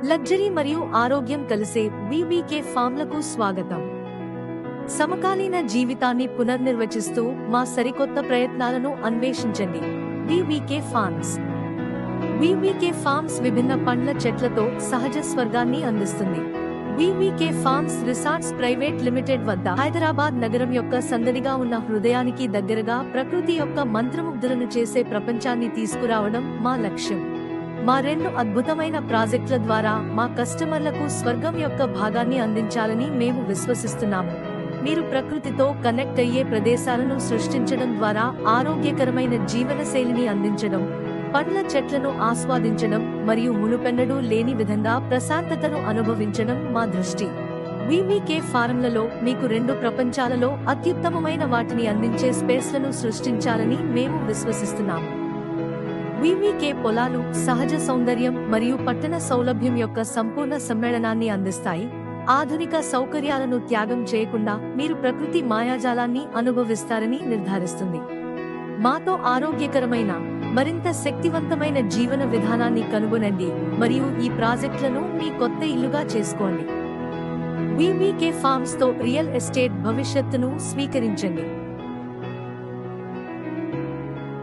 Luxury మరియు ఆరోగ్యం కలిసే బీబీకే ఫామ్లకు స్వాగతం. సమకాలీన జీవితాన్ని పునర్నిర్వచిస్తూ మా సరికొత్త ప్రయత్నాలను అన్వేషించండి. BBK farms. బీబీకే ఫార్మ్స్ విభిన్న పండ్ల చెట్లతో సహజ స్వర్గాన్ని అందిస్తుంది. BBK farms resorts private limited వద్ద హైదరాబాద్ నగరం యొక్క సందడిగా ఉన్న హృదయానికి దగ్గరగా ప్రకృతి యొక్క మంత్రముగ్ధులను చేసే ప్రపంచాన్ని తీసుకురావడం మా లక్ష్యం. మా 2 అద్భుతమైన ప్రాజెక్టుల ద్వారా మా కస్టమర్లకు స్వర్గం యొక్క భాగాన్ని అందించాలని మేము విశ్వసిస్తున్నాము. మీరు ప్రకృతితో కనెక్ట్ అయ్యే ప్రదేశాలను సృష్టించడం ద్వారా ఆరోగ్యకరమైన జీవనశైలిని అందించడం, పండ్ల చెట్లను ఆస్వాదించడం మరియు మునుపెన్నడూ లేని విధంగా ప్రశాంతతను అనుభవించడం మా దృష్టి. బీబీకే ఫారంలలో మీకు 2 ప్రపంచాలలో అత్యుత్తమమైన వాటిని అందించే స్పేస్లను సృష్టించాలని మేము విశ్వసిస్తున్నాము. బీబీకే పొలాలు సహజ సౌందర్యం మరియు పట్టణ సౌలభ్యం యొక్క సంపూర్ణ సమ్మేళనాన్ని అందిస్తాయి. ఆధునిక సౌకర్యాలను త్యాగం చేయకుండా మీరు ప్రకృతి మాయాజాలాన్ని అనుభవిస్తారని నిర్ధారిస్తుంది. మాతో ఆరోగ్యకరమైన, మరింత శక్తివంతమైన జీవన విధానాన్ని కనుగొనండి మరియు ఈ ప్రాజెక్టులను మీ కొత్త ఇల్లుగా చేసుకోండి. బీబీకే ఫార్మ్స్ తో రియల్ ఎస్టేట్ భవిష్యత్తును స్వీకరించండి.